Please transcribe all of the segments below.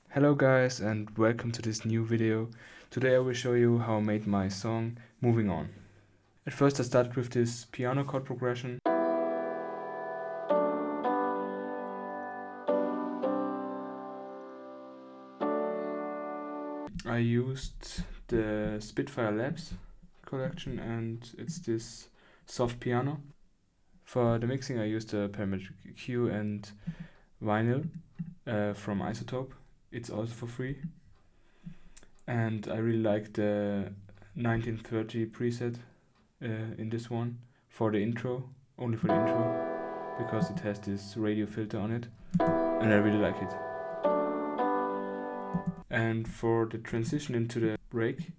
Hello guys and welcome to this new video. Today I will show you how I made my song Moving On. At first I started with this piano chord progression. I used the Spitfire Labs collection and it's this soft piano. For the mixing I used a parametric Q and vinyl from Isotope. It's also for free. And I really like the 1930 preset in this one for the intro, only for the intro, because it has this radio filter on it and I really like it. And for the transition into the break,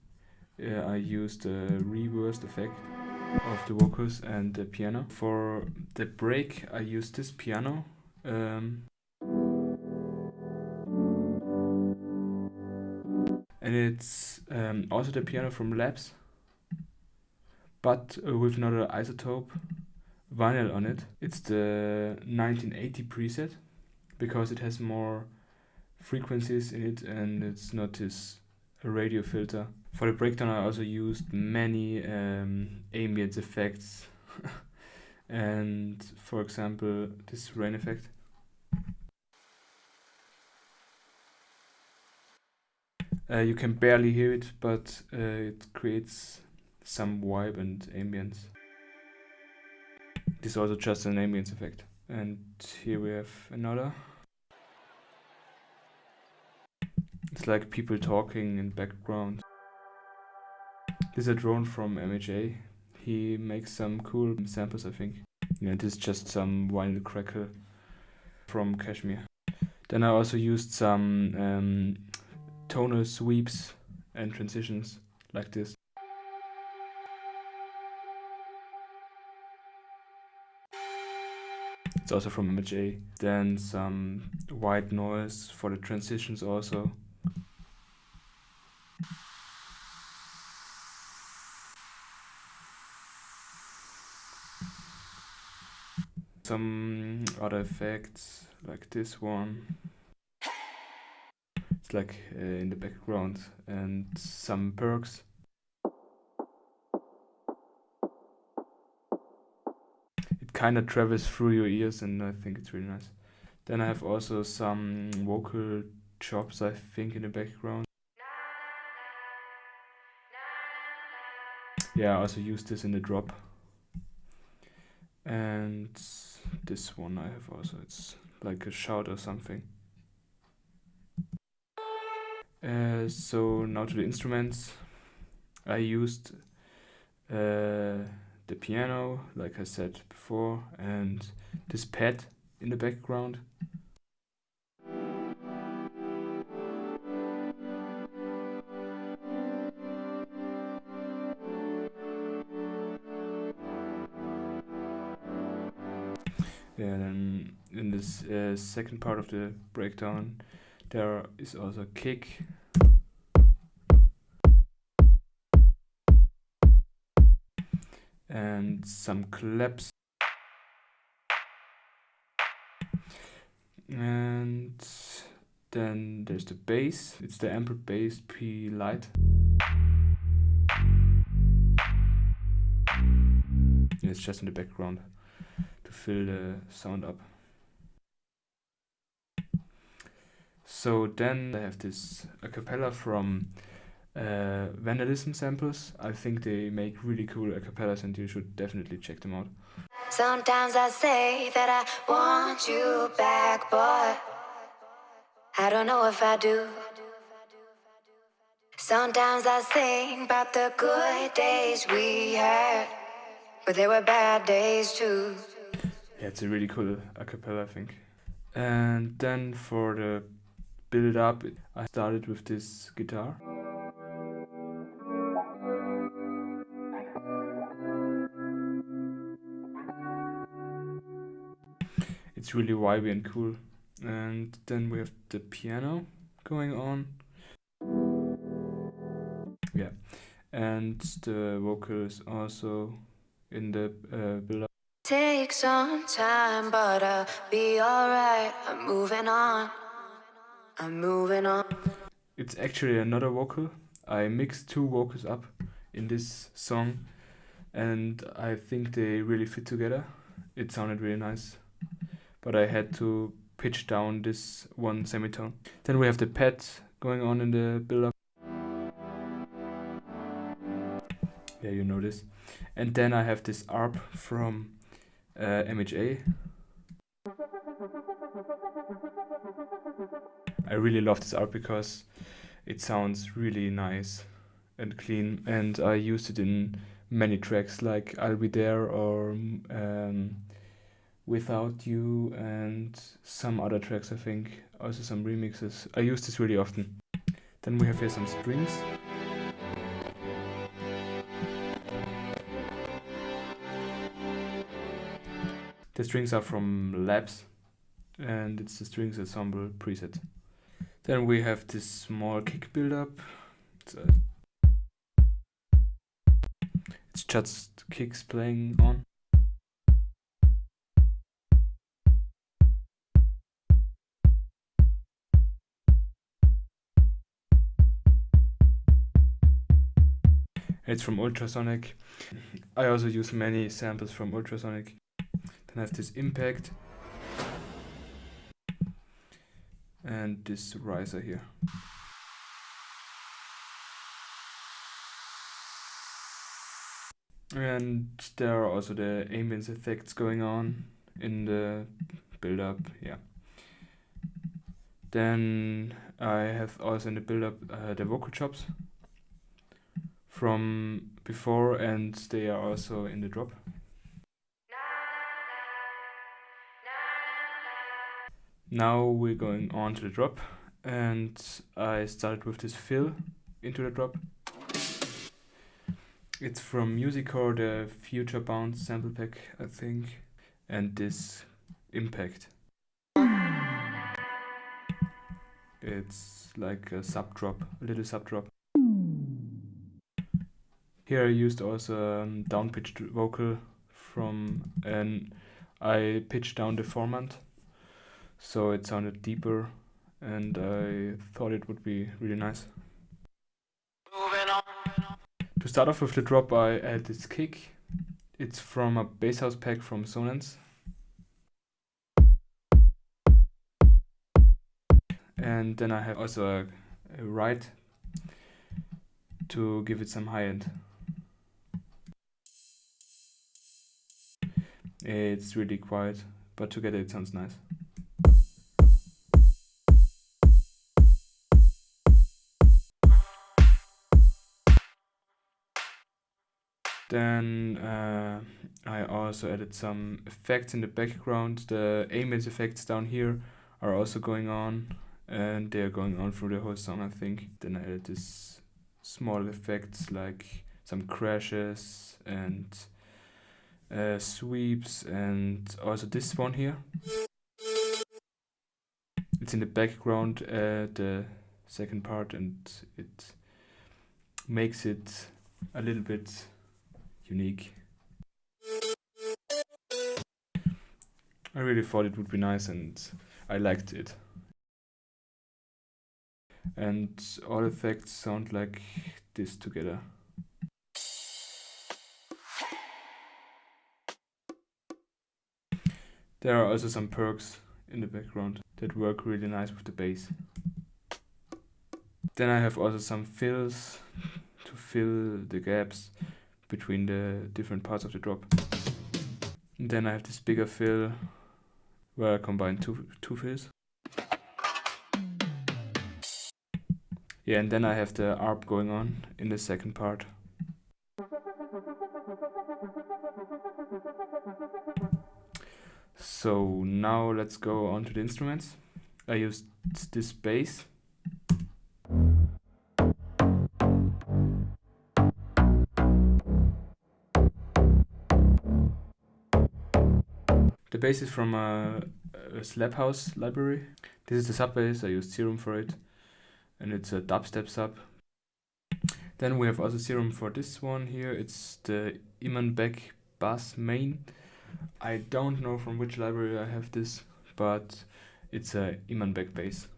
I used a reversed effect of the vocals and the piano. For the break I used this piano. And it's also the piano from Labs, but with another Isotope vinyl on it. It's the 1980 preset because it has more frequencies in it and it's not this radio filter. For the breakdown I also used many ambient effects and for example this rain effect. You can barely hear it, but it creates some vibe and ambience. This is also just an ambience effect. And here we have another. It's like people talking in background. This is a drone from MHA. He makes some cool samples, I think. Yeah, this is just some vinyl crackle from Kashmir. Then I also used some tonal sweeps and transitions like this. It's also from MHA. Then some white noise for the transitions also. Some other effects like this one. It's like in the background and some perks. It kind of travels through your ears and I think it's really nice. Then I have also some vocal chops I think in the background. Yeah, I also use this in the drop. And this one I have also, it's like a shout or something. So now to the instruments. I used the piano, like I said before, and this pad in the background. Yeah, then in this second part of the breakdown, there is also a kick. And some claps. And then there's the bass. It's the amplified bass P light. And it's just in the background to fill the sound up. So then I have this a cappella from Vandalism samples. I think they make really cool a cappellas and you should definitely check them out. Sometimes I say that I want you back, but I don't know if I do. Sometimes I think about the good days we had, but there were bad days too. Yeah, it's a really cool a cappella, I think. And then for the build up, I started with this guitar. It's really vibey and cool. And then we have the piano going on. Yeah, and the vocals also in the build-up. Take some time, but I'll be alright. I'm moving on. I'm moving on. It's actually another vocal. I mixed two vocals up in this song, and I think they really fit together. It sounded really nice, but I had to pitch down this one semitone. Then we have the pad going on in the build-up. Yeah, you know this. And then I have this ARP from MHA. I really love this ARP because it sounds really nice and clean, and I used it in many tracks like I'll Be There or Without You and some other tracks, I think, also some remixes. I use this really often. Then we have here some strings. The strings are from Labs, and it's the strings ensemble preset. Then we have this small kick build-up. It's just kicks playing on. It's from Ultrasonic. I also use many samples from Ultrasonic. Then I have this impact and this riser here. And there are also the ambience effects going on in the build-up, yeah. Then I have also in the build-up the vocal chops from before, and they are also in the drop. Now we're going on to the drop, and I started with this fill into the drop. It's from Chord, the Future Bound sample pack, I think, and this impact. It's like a sub drop, a little sub drop. Here I used also a down pitched vocal from, and I pitched down the formant, so it sounded deeper, and I thought it would be really nice. To start off with the drop, I add this kick. It's from a bass house pack from Sonance. And then I have also a ride to give it some high end. It's really quiet, but together it sounds nice. Then I also added some effects in the background. The ambience effects down here are also going on, and they are going on through the whole song, I think. Then I added this small effects like some crashes and sweeps, and also this one here. It's in the background, the second part, and it makes it a little bit unique. I really thought it would be nice, and I liked it. And all effects sound like this together. There are also some perks in the background that work really nice with the bass. Then I have also some fills to fill the gaps between the different parts of the drop. And then I have this bigger fill where I combine two fills. Yeah, and then I have the ARP going on in the second part. So now let's go on to the instruments. I used this bass. The bass is from a Slap House library. This is the sub bass, I used Serum for it, and it's a dubstep sub. Then we have also Serum for this one here. It's the Iman Beck bass main. I don't know from which library I have this, but it's a Imanbek bass.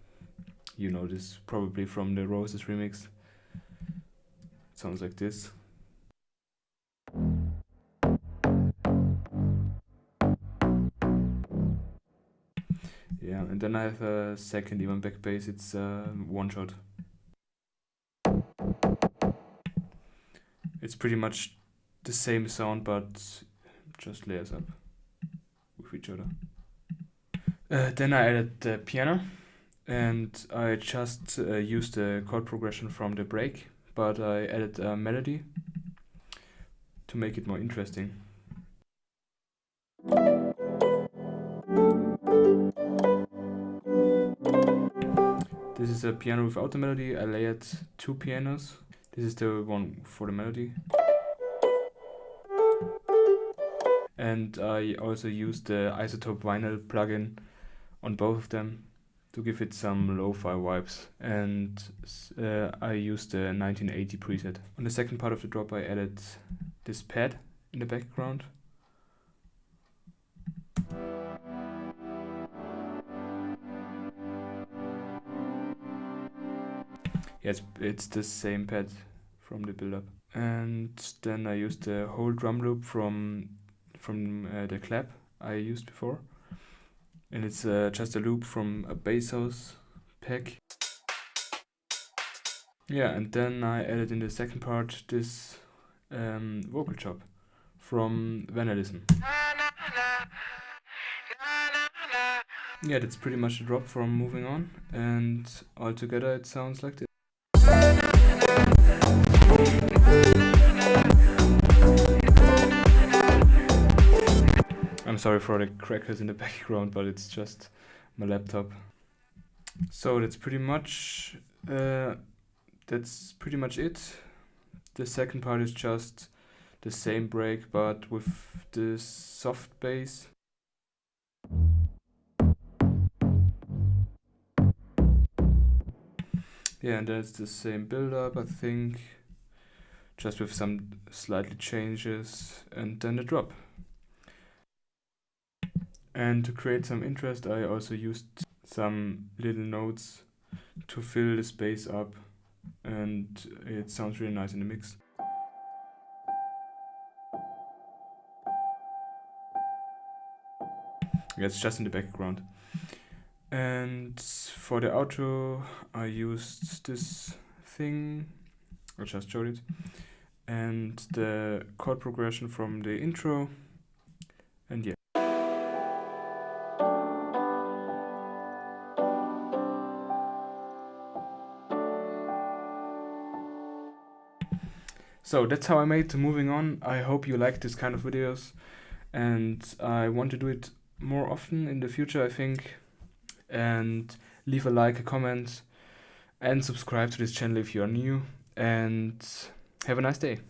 You know this probably from the Roses remix. It sounds like this. Yeah, and then I have a second Imanbek bass. It's one shot. It's pretty much the same sound, but just layers up with each other. Then I added the piano, and I just used the chord progression from the break, but I added a melody to make it more interesting. This is a piano without the melody. I layered 2 pianos. This is the one for the melody. And I also used the Isotope Vinyl plugin on both of them to give it some lo-fi vibes. And I used the 1980 preset. On the second part of the drop I added this pad in the background. Yes, it's the same pad from the build-up. And then I used the whole drum loop from the clap I used before. And it's just a loop from a bass house pack. Yeah, and then I added in the second part this vocal chop from Vandalism. Yeah, that's pretty much the drop from Moving On, and altogether it sounds like this. I'm sorry for the crackers in the background, but it's just my laptop. So that's pretty much it. The second part is just the same break, but with this soft bass. Yeah, and that's the same build-up, I think, just with some slightly changes, and then the drop. And to create some interest, I also used some little notes to fill the space up, and it sounds really nice in the mix. Yeah, it's just in the background. And for the outro, I used this thing, I just showed it, and the chord progression from the intro, and yeah. So that's how I made Moving On. I hope you like this kind of videos, and I want to do it more often in the future, I think. And leave a like, a comment, and subscribe to this channel if you are new, and have a nice day.